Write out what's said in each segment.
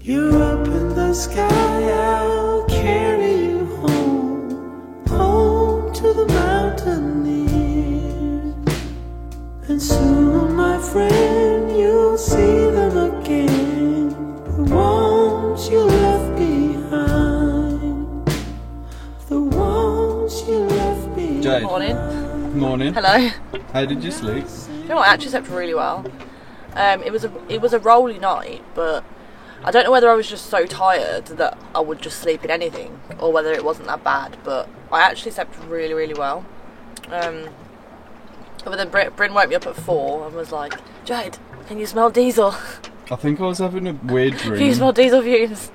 You're up in the sky, I'll carry you home, home to the mountaineers. And soon, my friend, you'll see them again, the ones you left behind, the ones you left behind. Jade. Morning. Morning. Hello. How did you sleep? You know what, I actually slept really well. It was a rolly night, but I don't know whether I was just so tired that I would just sleep in anything, or whether it wasn't that bad, but I actually slept really, really well. But then Bryn woke me up at 4 and was like, Jade, can you smell diesel? I think I was having a weird dream. Can you smell diesel fumes?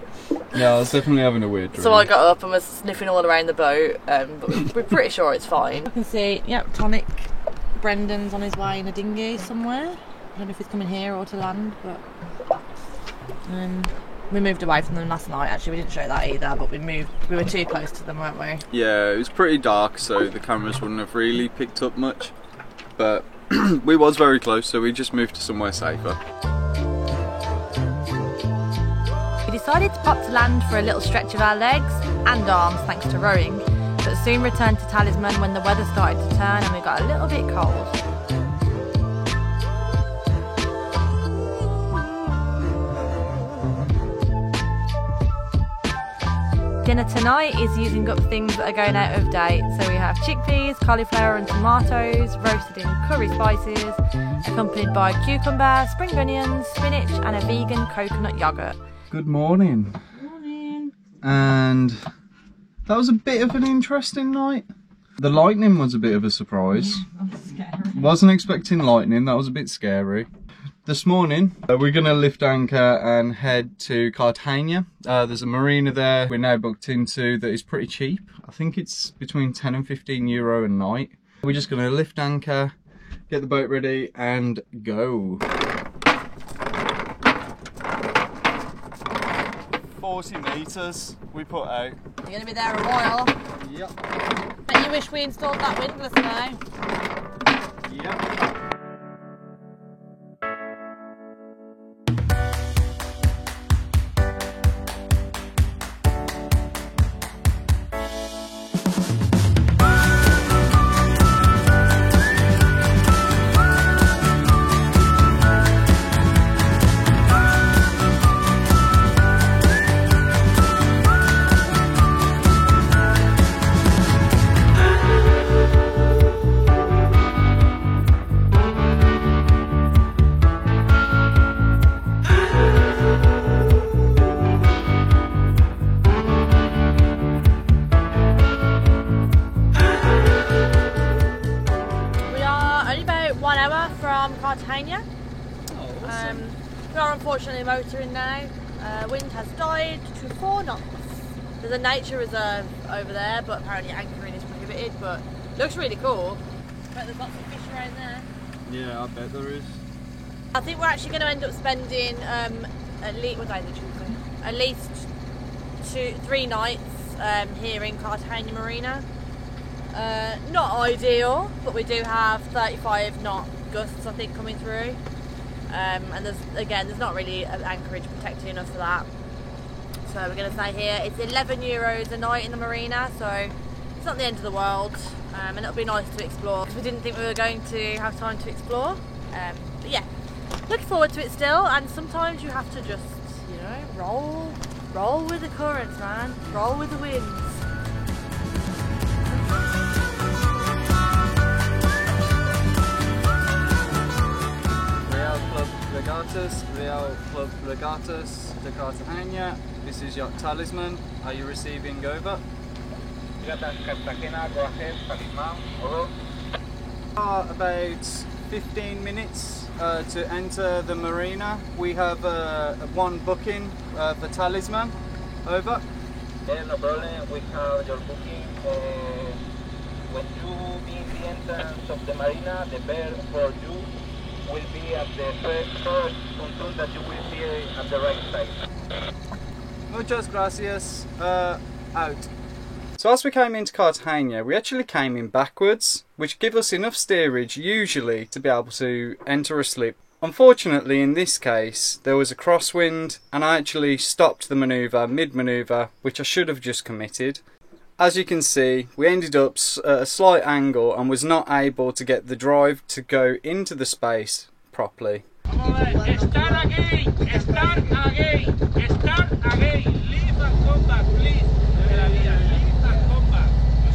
Yeah, I was definitely having a weird dream. So I got up and was sniffing all around the boat, but we're pretty sure it's fine. I can see, yep, Tonic. Brendan's on his way in a dinghy somewhere. I don't know if he's coming here or to land, but we moved away from them last night. Actually, we didn't show that either, but we were too close to them, weren't we? Yeah, it was pretty dark, so the cameras wouldn't have really picked up much. But we was very close, so we just moved to somewhere safer. We decided to pop to land for a little stretch of our legs and arms thanks to rowing, but soon returned to Talisman when the weather started to turn and we got a little bit cold. Dinner tonight is using up things that are going out of date, so we have chickpeas, cauliflower and tomatoes roasted in curry spices, accompanied by cucumber, spring onions, spinach and a vegan coconut yoghurt. Good morning. Morning. And that was a bit of an interesting night. The lightning was a bit of a surprise. That was scary. Wasn't expecting lightning, that was a bit scary. This morning, we're going to lift anchor and head to Cartagena. There's a marina there we're now booked into that is pretty cheap. I think it's between 10 and 15 euro a night. We're just going to lift anchor, get the boat ready and go. 40 metres we put out. You're going to be there a while. Yep. Bet you wish we installed that windlass now. Yep. Cartagena. We are unfortunately motoring now. Wind has died to 4 knots. There's a nature reserve over there, but apparently anchoring is prohibited, but looks really cool. Bet there's lots of fish around there. Yeah, I bet there is. I think we're actually going to end up spending at least, what day is it, Tuesday? At least 3 nights here in Cartagena Marina. Not ideal, but we do have 35 knot gusts I think coming through, and there's not really an anchorage protecting us for that, so we're going to stay here. It's 11 euros a night in the marina, so it's not the end of the world, and it'll be nice to explore because we didn't think we were going to have time to explore, but yeah, looking forward to it still. And sometimes you have to just, you know, roll with the currents, man, roll with the winds. Real Club Regatas de Cartagena. This is yacht Talisman. Are you receiving over? Cartagena, go ahead, Talisman, over. About 15 minutes to enter the marina. We have one booking for Talisman. Over. Yeah, no problem, we have your booking. When you be in the entrance of the marina, the bear for you will be at the first pontoon that you will see at the right side. Muchas gracias. Out. So as we came into Cartagena, we actually came in backwards, which give us enough steerage usually to be able to enter a slip Unfortunately, in this case, there was a crosswind and I actually stopped the manoeuvre mid-manoeuvre, which I should have just committed. As you can see, we ended up at a slight angle and was not able to get the drive to go into the space properly.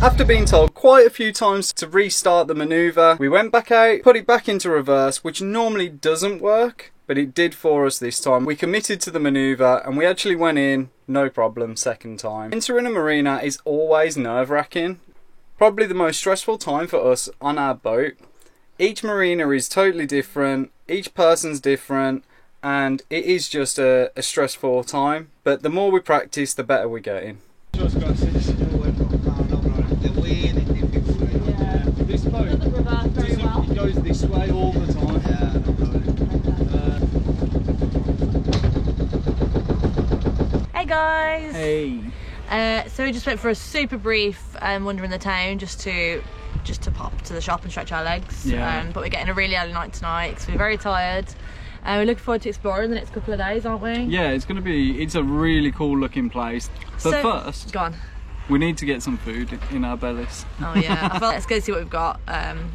After being told quite a few times to restart the manoeuvre, we went back out, put it back into reverse, which normally doesn't work, but it did for us this time. We committed to the manoeuvre and we actually went in, no problem, second time. Entering a marina is always nerve-wracking. Probably the most stressful time for us on our boat. Each marina is totally different, each person's different, and it is just a stressful time, but the more we practice, the better we get in. This boat it goes this way all the time. Hey guys! Hey! So we just went for a super brief wander in the town just to pop to the shop and stretch our legs. Yeah. But we're getting a really early night tonight because we're very tired. We're looking forward to exploring the next couple of days, aren't we? Yeah, it's a really cool looking place. But first, go on. we need to get some food in our bellies. Oh yeah, I thought let's go see what we've got.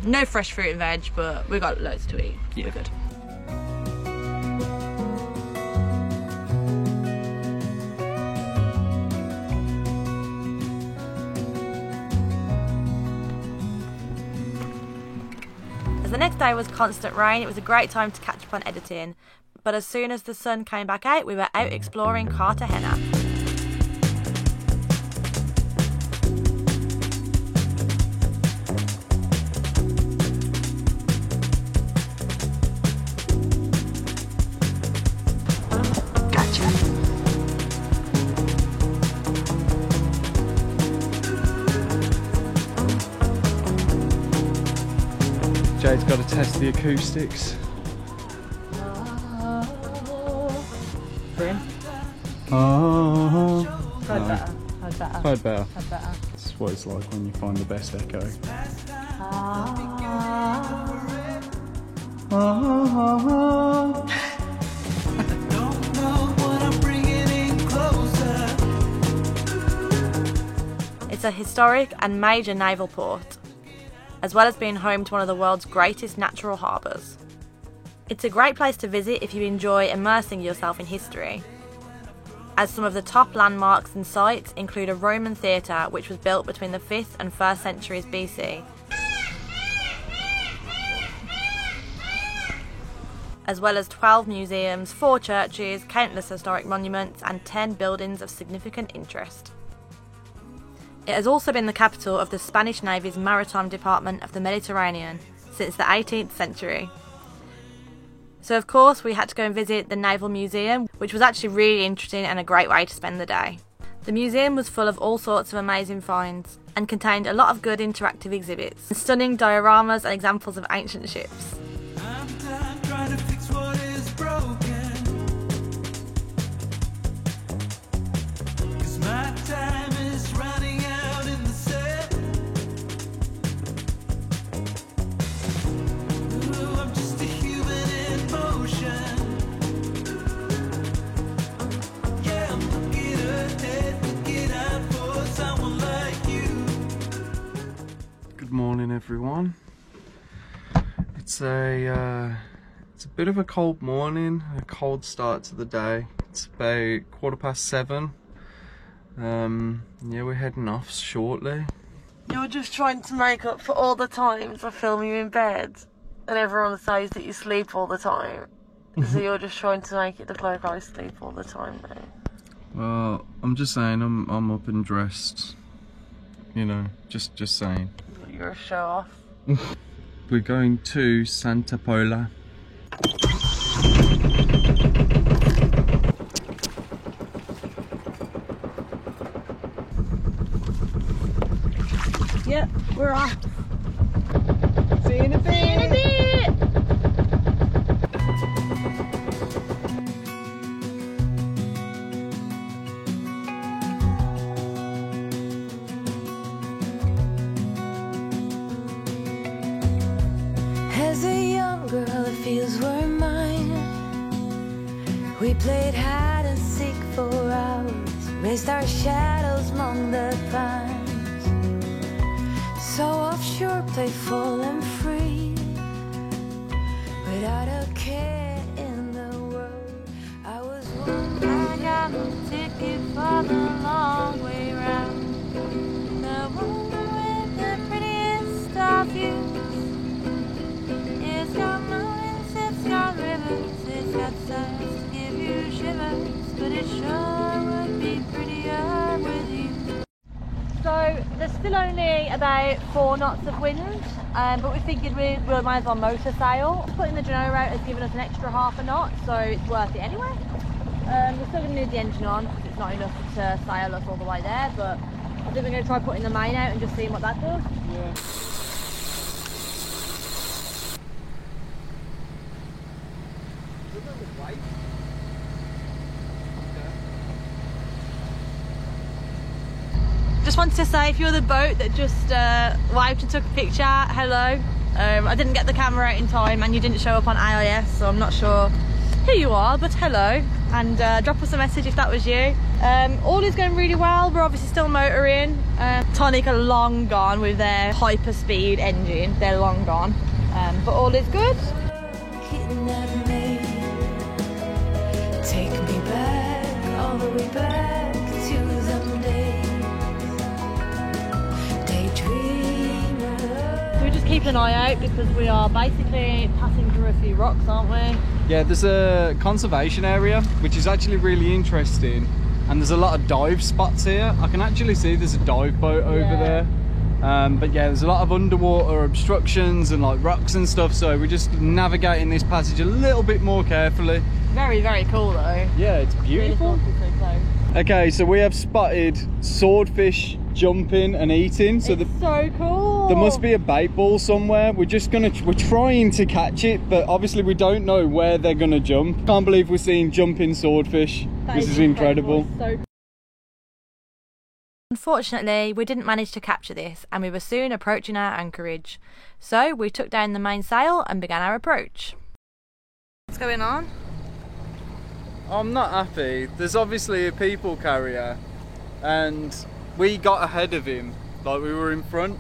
No fresh fruit and veg, but we've got loads to eat. Yeah. We're good. As the next day was constant rain, it was a great time to catch up on editing. But as soon as the sun came back out, we were out exploring Cartagena. Jade's got to test the acoustics. Oh, Heard better. Heard better. Heard better. Heard better. That's what it's like when you find the best echo. It's a historic and major naval port, as well as being home to one of the world's greatest natural harbours. It's a great place to visit if you enjoy immersing yourself in history, as some of the top landmarks and sites include a Roman theatre which was built between the 5th and 1st centuries BC, as well as 12 museums, 4 churches, countless historic monuments and 10 buildings of significant interest. It has also been the capital of the Spanish Navy's Maritime Department of the Mediterranean since the 18th century. So of course we had to go and visit the Naval Museum, which was actually really interesting and a great way to spend the day. The museum was full of all sorts of amazing finds and contained a lot of good interactive exhibits, and stunning dioramas and examples of ancient ships. Good morning, everyone. It's a bit of a cold morning, a cold start to the day. It's about 7:15. Yeah, we're heading off shortly. You're just trying to make up for all the times I film you in bed and everyone says that you sleep all the time. So you're just trying to make it look like I sleep all the time now. Well, I'm just saying, I'm up and dressed. You know, just saying. You're a show off. We're going to Santa Pola. Yep, we're off. See you in a bit. See you in a bit. As a young girl, it feels we're mine. We played hide and seek for hours, raised our shadows among the pines. So offshore, playful and free, without a care in the world. I was one. I got a ticket for the long way round. The one with the prettiest of views. It's got mountains, it's got rivers, it's got sights to give you shivers, but it sure would be prettier with you. So there's still only about 4 knots of wind, but we figured we might as well motor sail. Putting the Genoa out has given us an extra half a knot, so it's worth it anyway. We're still going to need the engine on because it's not enough to sail us all the way there, but I think we're going to try putting the main out and just seeing what that does. Yeah. Just wanted to say, if you're the boat that just waved and took a picture, hello. I didn't get the camera out in time and you didn't show up on AIS, so I'm not sure who you are, but hello. And drop us a message if that was you. All is going really well. We're obviously still motoring. Tonic are long gone with their hyper speed engine. They're long gone, but all is good. Kidnap me, take me back, all the way back to them days. Daydreamer. So we're just keeping an eye out because we are basically passing through a few rocks, aren't we? Yeah, there's a conservation area which is actually really interesting, and there's a lot of dive spots here. I can actually see there's a dive boat over there. But yeah, there's a lot of underwater obstructions and like rocks and stuff, so we're just navigating this passage a little bit more carefully. Very, very cool though. Yeah, it's beautiful. Really cool, so close. Okay, so we have spotted swordfish jumping and eating. So It's so cool. there must be a bait ball somewhere. We're trying to catch it, but obviously we don't know where they're gonna jump. Can't believe we're seeing jumping swordfish. This is incredible. It's so cool. Unfortunately, we didn't manage to capture this and we were soon approaching our anchorage. So we took down the mainsail and began our approach. What's going on? I'm not happy. There's obviously a people carrier and we got ahead of him. Like, we were in front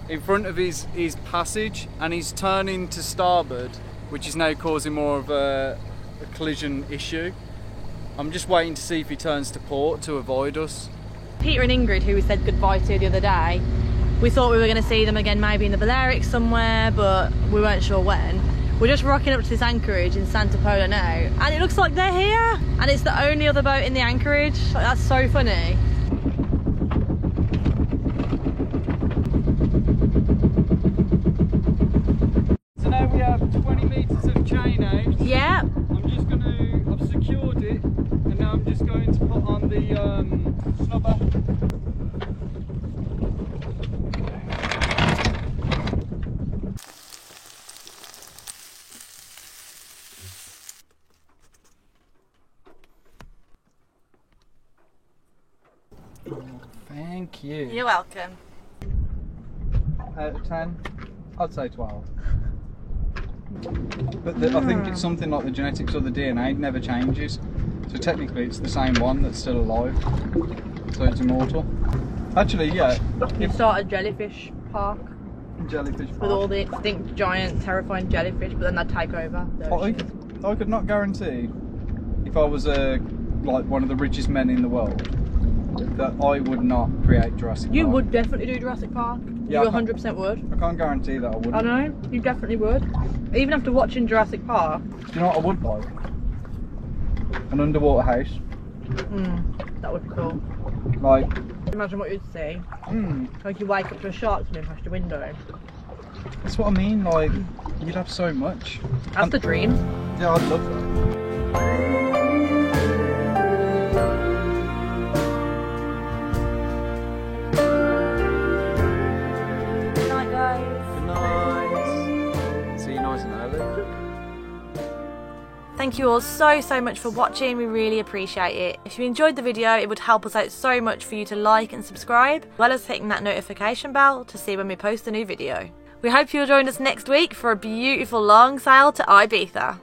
of his passage, and he's turning to starboard, which is now causing more of a collision issue. I'm just waiting to see if he turns to port to avoid us. Peter and Ingrid, who we said goodbye to the other day, we thought we were going to see them again maybe in the Balearics somewhere, but we weren't sure when. We're just rocking up to this anchorage in Santa Pola now, and it looks like they're here, and it's the only other boat in the anchorage. Like, that's so funny. So now we have 20 metres of chain out. Yeah. I've secured it, and now I'm just going to put on the snubber. Thank you. You're welcome. Out of 10, I'd say 12. But I think it's something like the genetics or the DNA never changes. So technically it's the same one that's still alive. So it's immortal. Actually, yeah. You start a jellyfish park Jellyfish with all the extinct, giant, terrifying jellyfish, but then they take over. I could not guarantee, if I was like one of the richest men in the world, that I would not create Jurassic Park. You would definitely do Jurassic Park. Yeah, You 100% would. I can't guarantee that I would. I know, you definitely would. Even after watching Jurassic Park. Do you know what I would like? An underwater house. That would be cool. Like, Imagine what you'd see. Like you wake up to a shark swimming past your window. that's what I mean, like, you'd have so much. That's the dream. Yeah, I'd love that. Good night, guys. Good night. See you nice and early. Thank you all so much for watching. We really appreciate it. If you enjoyed the video, it would help us out so much for you to like and subscribe, as well as hitting that notification bell to see when we post a new video. We hope you'll join us next week for a beautiful long sail to Ibiza.